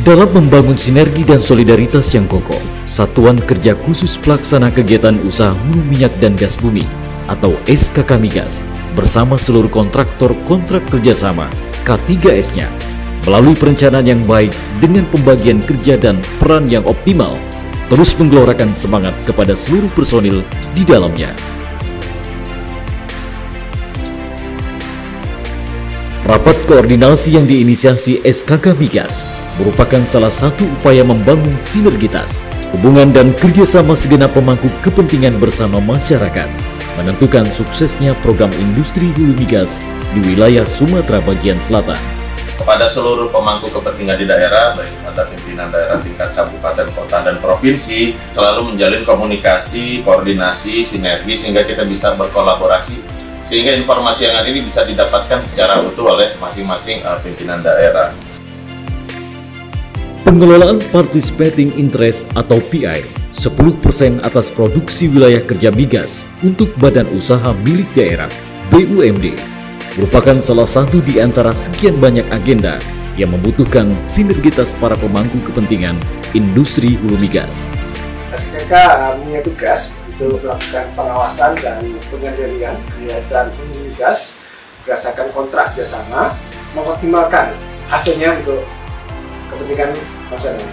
Dalam membangun sinergi dan solidaritas yang kokoh, Satuan Kerja Khusus Pelaksana Kegiatan Usaha Hulu Minyak dan Gas Bumi atau SKK Migas bersama seluruh kontraktor kontrak kerjasama K3S-nya melalui perencanaan yang baik dengan pembagian kerja dan peran yang optimal, terus menggelorakan semangat kepada seluruh personil di dalamnya. Rapat koordinasi yang diinisiasi SKK Migas merupakan salah satu upaya membangun sinergitas, hubungan dan kerjasama segenap pemangku kepentingan bersama masyarakat, menentukan suksesnya program industri hulu migas di wilayah Sumatera bagian selatan. Kepada seluruh pemangku kepentingan di daerah, baik pada pimpinan daerah tingkat kabupaten, kota, dan provinsi, selalu menjalin komunikasi, koordinasi, sinergi sehingga kita bisa berkolaborasi, sehingga informasi yang ada ini bisa didapatkan secara utuh oleh masing-masing pimpinan daerah. Pengelolaan Participating Interest atau PI 10% atas produksi wilayah kerja migas untuk badan usaha milik daerah BUMD merupakan salah satu di antara sekian banyak agenda yang membutuhkan sinergitas para pemangku kepentingan industri hulu migas. SKK punya tugas untuk melakukan pengawasan dan pengendalian kegiatan hulu migas berdasarkan kontrak kerjasama, mengoptimalkan hasilnya untuk kepentingan masyarakat.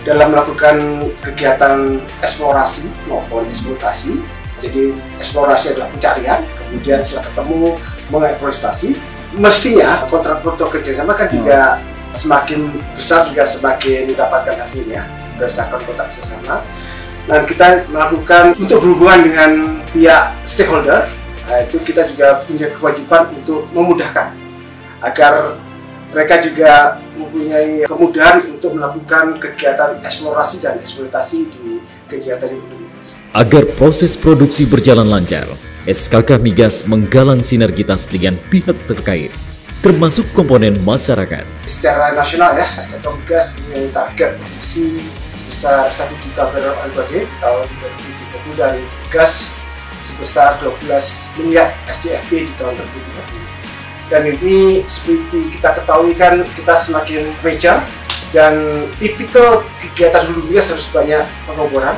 Dalam melakukan kegiatan eksplorasi maupun eksploitasi, jadi eksplorasi adalah pencarian, kemudian setelah ketemu mengeksploitasi, mestinya kontrak-kontrak kerjasama kan juga semakin besar juga semakin mendapatkan hasilnya berdasarkan kontrak kerjasama. Dan kita melakukan untuk berhubungan dengan pihak stakeholder, itu kita juga punya kewajiban untuk memudahkan agar mereka juga mempunyai kemudahan untuk melakukan kegiatan eksplorasi dan eksploitasi di kegiatan hulu migas. Agar proses produksi berjalan lancar, SKK Migas menggalang sinergitas dengan pihak terkait, termasuk komponen masyarakat. Secara nasional ya, SKK Migas punya target produksi sebesar 1 juta barel oil per day di tahun 2030 dan gas sebesar 12 miliar SCFD di tahun 2030. Dan ini seperti kita ketahui kan kita semakin major dan tipikal kegiatan hulu migas harus banyak pengeboran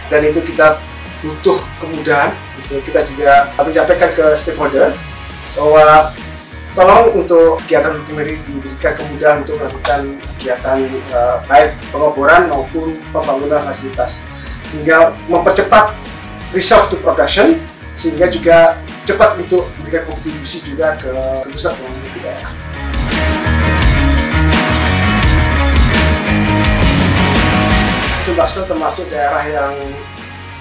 dan itu kita butuh kemudahan. Itu kita juga menyampaikan ke stakeholder bahwa tolong untuk kegiatan hulu migas diberikan kemudahan untuk melakukan kegiatan baik pengeboran maupun pembangunan fasilitas sehingga mempercepat resolve to production sehingga juga cepat untuk memberikan kontribusi juga ke pusat pembangunan daerah. Sumbaksel termasuk daerah yang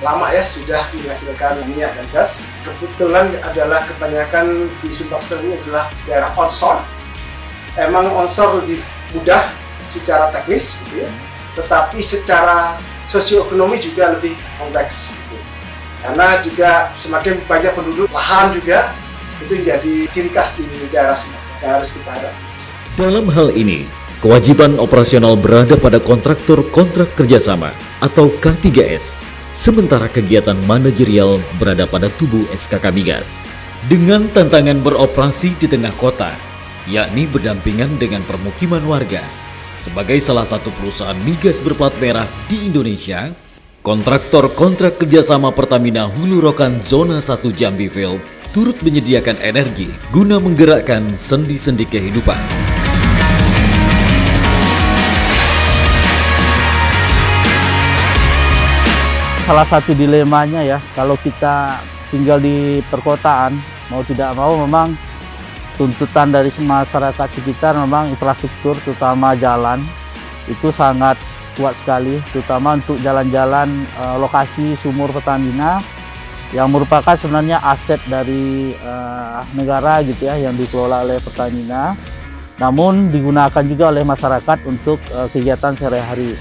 lama ya sudah menghasilkan minyak dan gas. Kebetulan adalah kebanyakan di Sumbaksel ini adalah daerah onshore. Emang onshore lebih mudah secara teknis, gitu ya, tetapi secara sosioekonomi juga lebih kompleks. Gitu. Karena juga semakin banyak penduduk, lahan juga itu jadi ciri khas di daerah Sumbaksel yang harus kita hadapi. Dalam hal ini, kewajiban operasional berada pada kontraktor kontrak kerjasama atau K3S, sementara kegiatan manajerial berada pada tubuh SKK Migas. Dengan tantangan beroperasi di tengah kota, yakni berdampingan dengan permukiman warga, sebagai salah satu perusahaan migas berplat merah di Indonesia, kontraktor kontrak kerjasama Pertamina Hulu Rokan Zona 1 Jambi Field turut menyediakan energi guna menggerakkan sendi-sendi kehidupan. Salah satu dilemanya ya, kalau kita tinggal di perkotaan, mau tidak mau memang tuntutan dari masyarakat sekitar memang infrastruktur terutama jalan itu sangat kuat sekali, terutama untuk jalan-jalan lokasi sumur Pertamina yang merupakan sebenarnya aset dari negara gitu ya, yang dikelola oleh Pertamina, namun digunakan juga oleh masyarakat untuk kegiatan sehari-hari.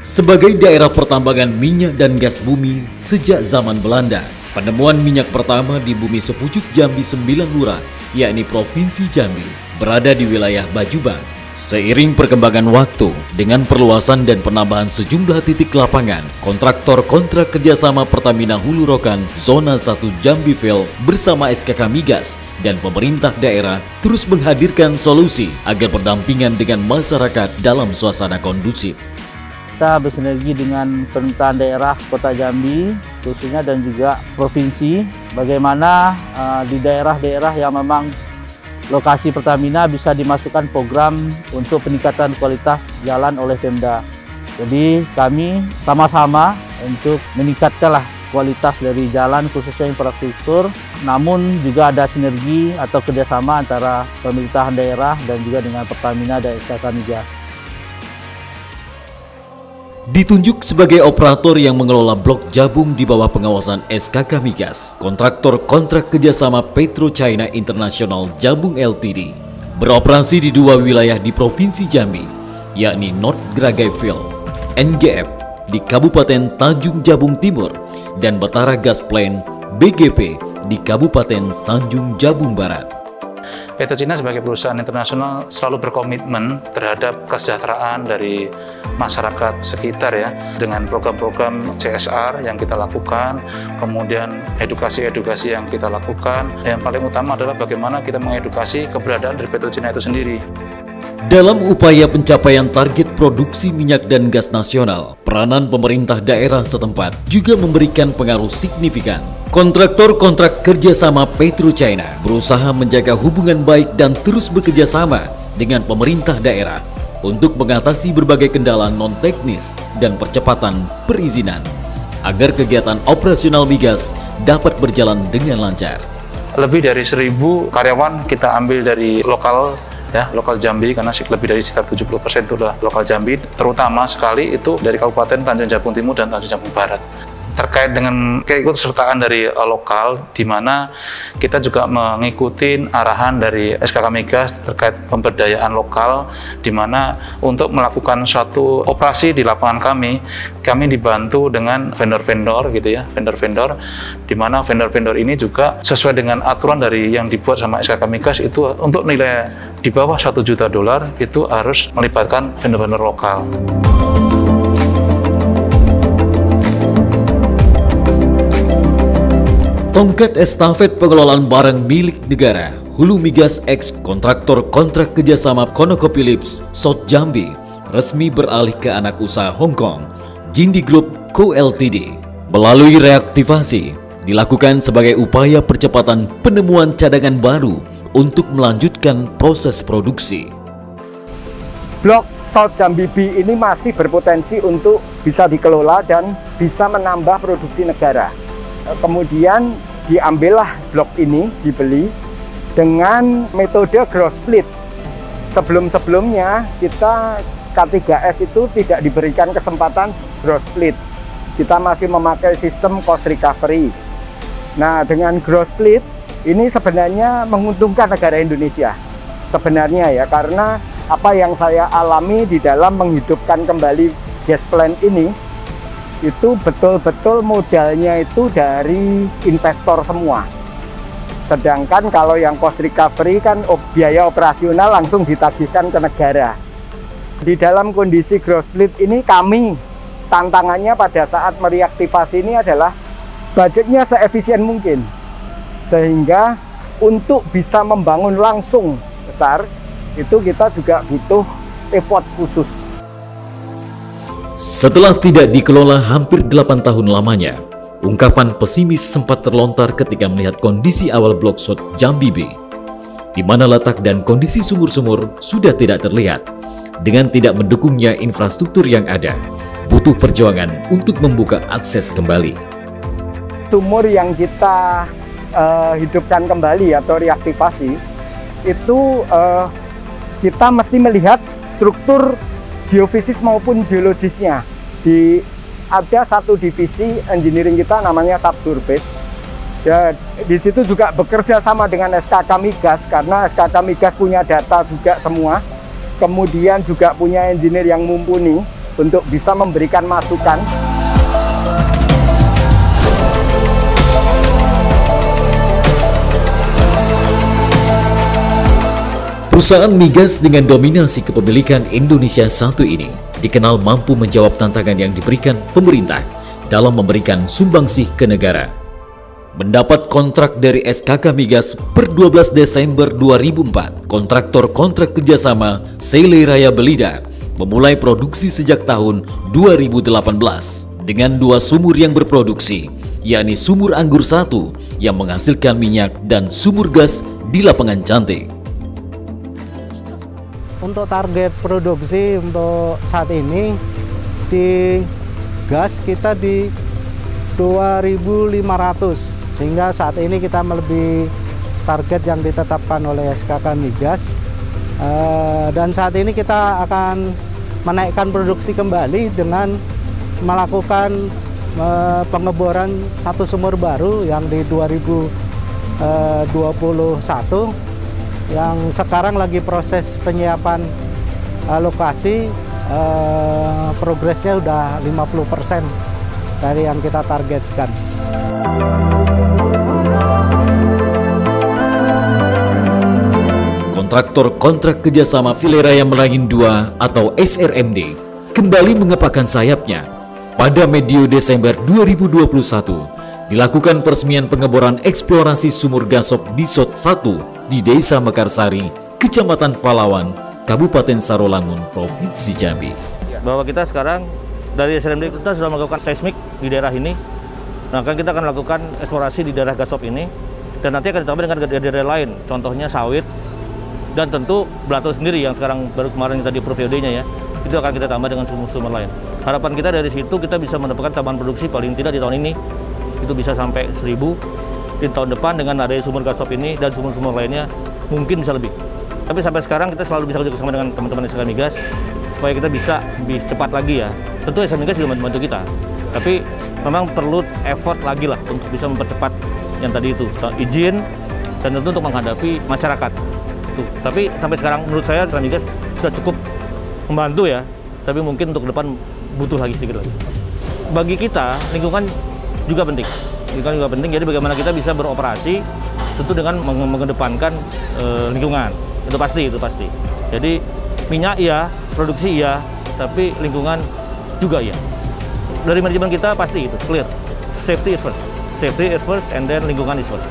Sebagai daerah pertambangan minyak dan gas bumi sejak zaman Belanda, penemuan minyak pertama di bumi sepucuk Jambi 9 Lurah, yakni Provinsi Jambi, berada di wilayah Bajubang. Seiring perkembangan waktu, dengan perluasan dan penambahan sejumlah titik lapangan, kontraktor kontrak kerjasama Pertamina Hulu Rokan Zona 1 Jambivel bersama SKK Migas dan pemerintah daerah terus menghadirkan solusi agar berdampingan dengan masyarakat dalam suasana kondusif. Kita bersinergi dengan pemerintahan daerah Kota Jambi khususnya dan juga provinsi, bagaimana di daerah-daerah yang memang lokasi Pertamina bisa dimasukkan program untuk peningkatan kualitas jalan oleh Pemda. Jadi kami sama-sama untuk meningkatkanlah kualitas dari jalan khususnya infrastruktur, namun juga ada sinergi atau kerjasama antara pemerintahan daerah dan juga dengan Pertamina dan SKK Migas. Ditunjuk sebagai operator yang mengelola blok Jabung di bawah pengawasan SKK Migas, kontraktor kontrak kerjasama PetroChina International Jabung Ltd beroperasi di dua wilayah di Provinsi Jambi, yakni North Gragayville, NGF di Kabupaten Tanjung Jabung Timur dan Betara Gas Plant BGP di Kabupaten Tanjung Jabung Barat. PetroChina sebagai perusahaan internasional selalu berkomitmen terhadap kesejahteraan dari masyarakat sekitar ya, dengan program-program CSR yang kita lakukan, kemudian edukasi-edukasi yang kita lakukan. Yang paling utama adalah bagaimana kita mengedukasi keberadaan dari PetroChina itu sendiri. Dalam upaya pencapaian target produksi minyak dan gas nasional, peranan pemerintah daerah setempat juga memberikan pengaruh signifikan. Kontraktor kontrak kerjasama PetroChina berusaha menjaga hubungan baik dan terus bekerja sama dengan pemerintah daerah untuk mengatasi berbagai kendala non-teknis dan percepatan perizinan, agar kegiatan operasional migas dapat berjalan dengan lancar. Lebih dari 1.000 karyawan kita ambil dari lokal Jambi, karena lebih dari sekitar 70% itu adalah lokal Jambi, terutama sekali itu dari Kabupaten Tanjung Jabung Timur dan Tanjung Jabung Barat. Terkait dengan keikutsertaan dari lokal, di mana kita juga mengikuti arahan dari SKK Migas terkait pemberdayaan lokal, di mana untuk melakukan suatu operasi di lapangan kami dibantu dengan vendor-vendor gitu ya, vendor-vendor, di mana vendor-vendor ini juga sesuai dengan aturan dari yang dibuat sama SKK Migas itu untuk nilai di bawah $1 juta itu harus melibatkan vendor-vendor lokal. Tongkat estafet pengelolaan barang milik negara, Hulu Migas X kontraktor kontrak kerjasama ConocoPhillips South Jambi resmi beralih ke anak usaha Hong Kong, Jindy Group Co Ltd. Melalui reaktivasi, dilakukan sebagai upaya percepatan penemuan cadangan baru untuk melanjutkan proses produksi. Blok South Jambi B ini masih berpotensi untuk bisa dikelola dan bisa menambah produksi negara. Kemudian diambillah blok ini, dibeli dengan metode gross split. Sebelum-sebelumnya kita K3S itu tidak diberikan kesempatan gross split. Kita masih memakai sistem cost recovery. Nah, dengan gross split ini sebenarnya menguntungkan negara Indonesia. Sebenarnya ya, karena apa yang saya alami di dalam menghidupkan kembali gas plant ini, itu betul-betul modalnya itu dari investor semua. Sedangkan kalau yang cost recovery kan biaya operasional langsung ditagihkan ke negara. Di dalam kondisi gross split ini kami tantangannya pada saat mereaktivasi ini adalah budgetnya seefisien mungkin. Sehingga untuk bisa membangun langsung besar itu kita juga butuh effort khusus. Setelah tidak dikelola hampir 8 tahun lamanya, ungkapan pesimis sempat terlontar ketika melihat kondisi awal blok South Jambi B, di mana letak dan kondisi sumur-sumur sudah tidak terlihat. Dengan tidak mendukungnya infrastruktur yang ada, butuh perjuangan untuk membuka akses kembali. Sumur yang kita hidupkan kembali atau reaktivasi, itu kita mesti melihat struktur geofisis maupun geologisnya. Ada satu divisi engineering kita namanya Subsurface. Ya, di situ juga bekerja sama dengan SKK Migas, karena SKK Migas punya data juga semua. Kemudian juga punya engineer yang mumpuni untuk bisa memberikan masukan. Perusahaan migas dengan dominasi kepemilikan Indonesia satu ini dikenal mampu menjawab tantangan yang diberikan pemerintah dalam memberikan sumbangsih ke negara. Mendapat kontrak dari SKK Migas per 12 Desember 2004, kontraktor kontrak kerjasama Sele Raya Belida memulai produksi sejak tahun 2018 dengan 2 sumur yang berproduksi, yakni sumur Anggur 1 yang menghasilkan minyak dan sumur gas di Lapangan Cantik. Untuk target produksi untuk saat ini di gas kita di 2.500, sehingga saat ini kita melebihi target yang ditetapkan oleh SKK Migas. Dan saat ini kita akan menaikkan produksi kembali dengan melakukan pengeboran 1 sumur baru yang di 2021 yang sekarang lagi proses penyiapan lokasi. Progresnya udah 50% dari yang kita targetkan. Kontraktor kontrak kerjasama Sele Raya Merangin II atau SRMD kembali mengepakkan sayapnya. Pada medio Desember 2021 dilakukan peresmian pengeboran eksplorasi sumur gasop di SOT 1 di Desa Mekarsari, Kecamatan Palawan, Kabupaten Sarolangun, Provinsi Jambi. Bahwa kita sekarang dari SRMD kita sudah melakukan seismik di daerah ini. Nah, kan kita akan melakukan eksplorasi di daerah gasop ini dan nanti akan ditambah dengan daerah lain, contohnya sawit dan tentu Belato sendiri yang sekarang baru kemarin kita di-approve VOD-nya ya. Itu akan kita tambah dengan sumur-sumur lain. Harapan kita dari situ kita bisa mendapatkan tambahan produksi paling tidak di tahun ini itu bisa sampai 1.000. Di tahun depan dengan adanya sumur gasop ini dan sumur-sumur lainnya mungkin bisa lebih. Tapi sampai sekarang kita selalu bisa kerjasama dengan teman-teman SKK Migas supaya kita bisa lebih cepat lagi ya. Tentu SKK Migas juga membantu kita, tapi memang perlu effort lagi lah untuk bisa mempercepat yang tadi itu izin dan tentu untuk menghadapi masyarakat. Tapi sampai sekarang menurut saya SKK Migas sudah cukup membantu ya, tapi mungkin untuk ke depan butuh lagi sedikit lagi. Bagi kita lingkungan juga penting. Lingkungan juga penting, jadi bagaimana kita bisa beroperasi tentu dengan mengedepankan lingkungan. Itu pasti. Jadi minyak iya, produksi iya, tapi lingkungan juga iya. Dari manajemen kita pasti itu clear. Safety is first. Safety is first and then lingkungan is first.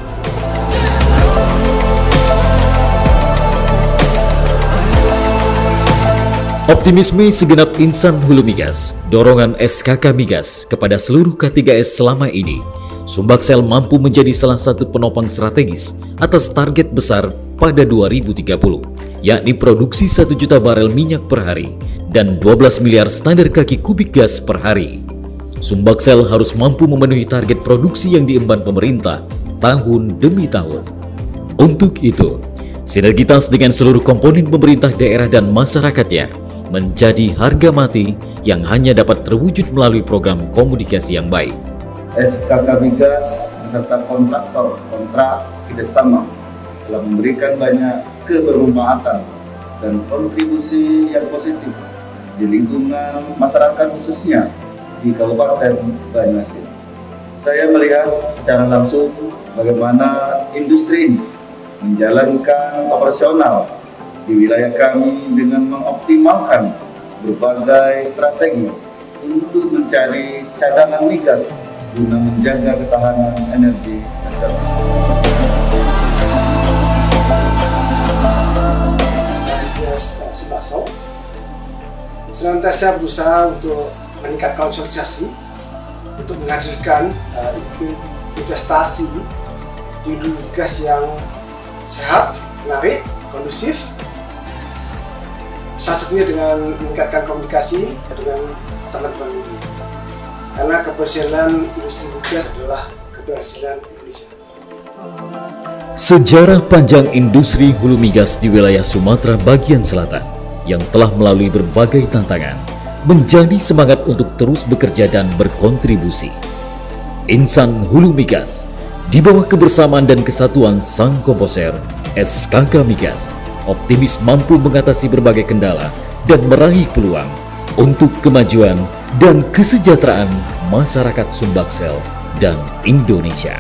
Optimisme segenap insan hulu migas, dorongan SKK Migas kepada seluruh K3S selama ini, Sumbaksel mampu menjadi salah satu penopang strategis atas target besar pada 2030, yakni produksi 1 juta barel minyak per hari dan 12 miliar standar kaki kubik gas per hari. Sumbaksel harus mampu memenuhi target produksi yang diemban pemerintah tahun demi tahun. Untuk itu, sinergitas dengan seluruh komponen pemerintah daerah dan masyarakatnya menjadi harga mati yang hanya dapat terwujud melalui program komunikasi yang baik. SKK Migas beserta kontraktor kontrak kerjasama telah memberikan banyak kebermanfaatan dan kontribusi yang positif di lingkungan masyarakat khususnya di Kabupaten Banyuasin. Saya melihat secara langsung bagaimana industri ini menjalankan operasional di wilayah kami dengan mengoptimalkan berbagai strategi untuk mencari cadangan migas guna menjaga ketahanan energi nasional. Sumbaksel senantiasa berusaha untuk meningkatkan konsolidasi untuk menghadirkan investasi di industri migas yang sehat, menarik, kondusif. Salah satunya dengan meningkatkan komunikasi dengan teman-teman media. Karena keberhasilan industri migas adalah keberhasilan Indonesia. Sejarah panjang industri hulu migas di wilayah Sumatera bagian selatan yang telah melalui berbagai tantangan menjadi semangat untuk terus bekerja dan berkontribusi. Insan hulu migas di bawah kebersamaan dan kesatuan sang komposer SKK Migas optimis mampu mengatasi berbagai kendala dan meraih peluang untuk kemajuan dan kesejahteraan masyarakat Sumbaksel dan Indonesia.